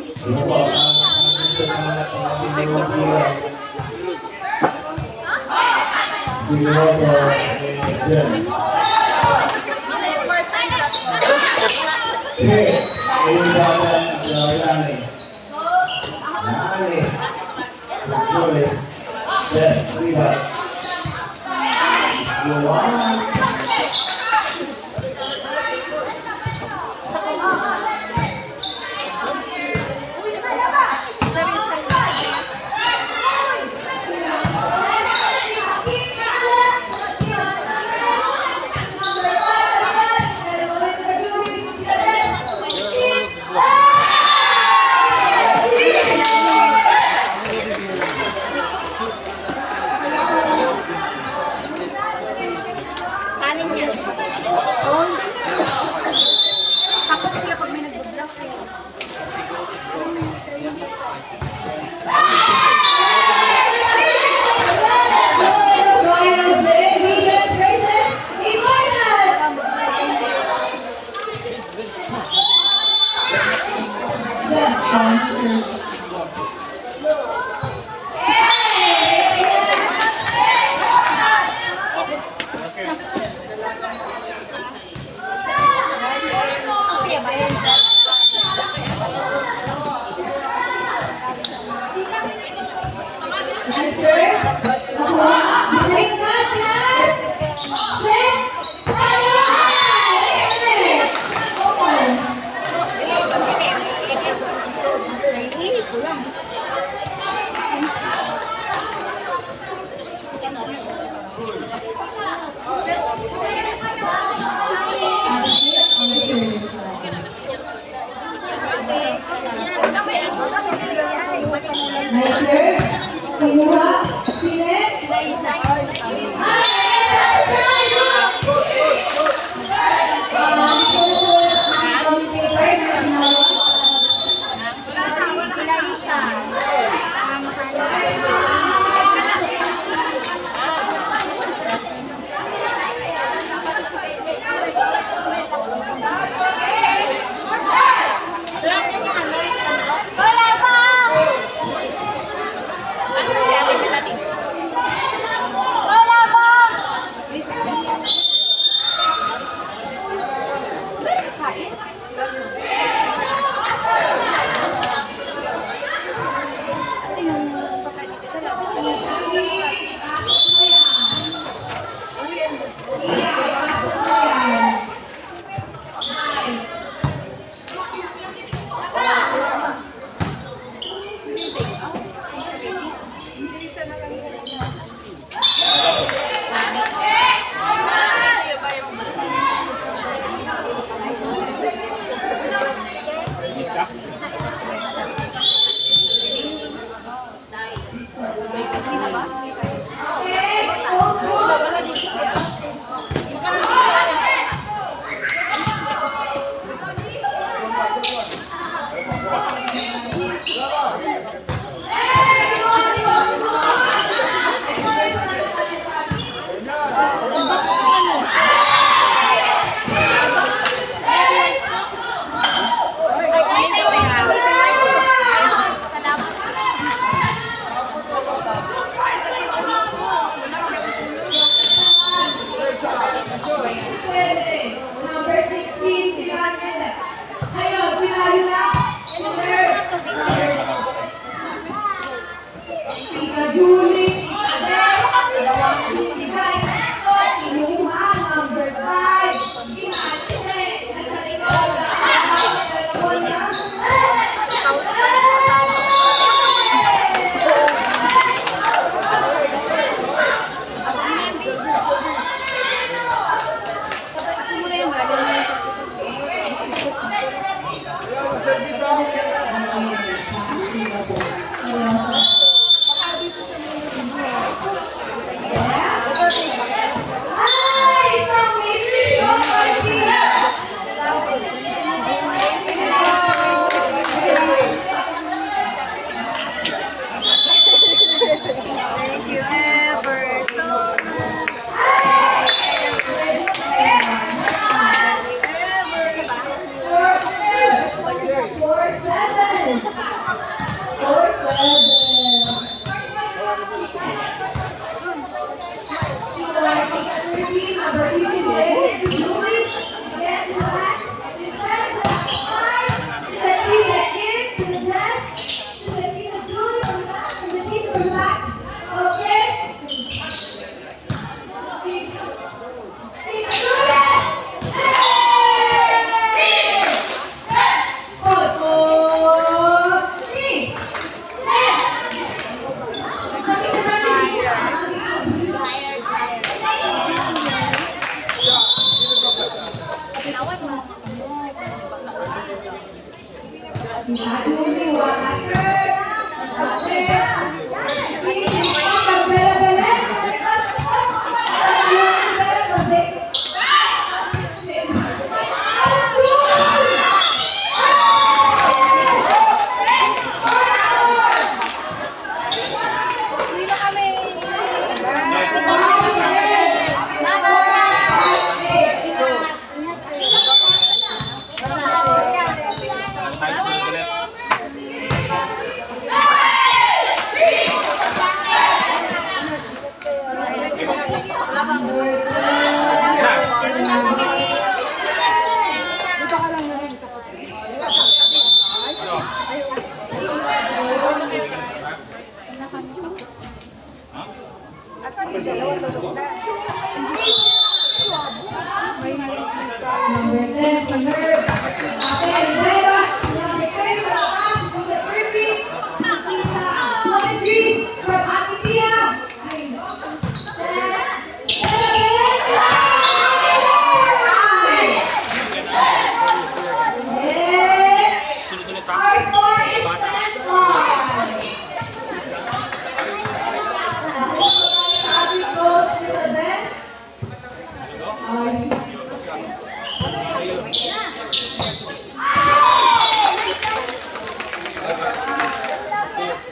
Ito po, gusto na natin yung bilang. Bilang po, James. Ayun dapat ang Nani. Julie. Yes, Riva. Luan. Takot sila pag may nag-block. 4-7. 4-7. Number 58, Julie, get to that. Instead, to the side, to the team that gives, to the desk, to the team that Julie from the back, to the team from the back. Okay? Team Julie! Hey! Four, three.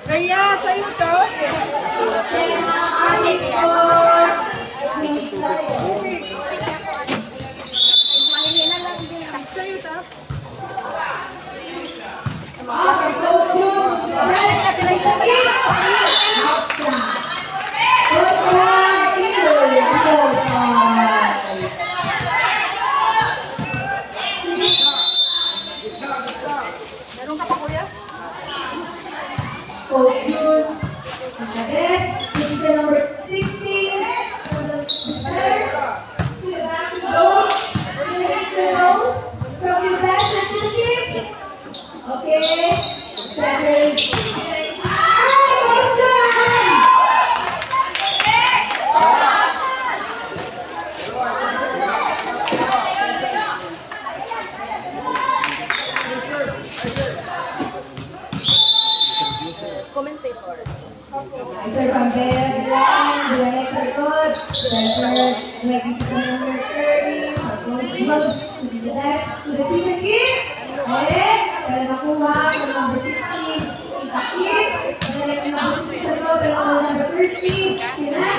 Kaya, sa'yo to. Sa'yo to. Meron ka pa, kuya? Coach Yun, Chavez, position number 16, for the center, to the back to the nose, to the hip to the nose, from the back to the kick. Okay, 7. Coach Yun! Commentator. Sir Pambela, Bulayan sa likod, Center, nakikita number 30, Coach Yun, to the desk, to the teacher kick. Eh, pero nakuha ng number 16, itakip, balik yung number 16 sa likod, pero nakuha number 30, Sinan,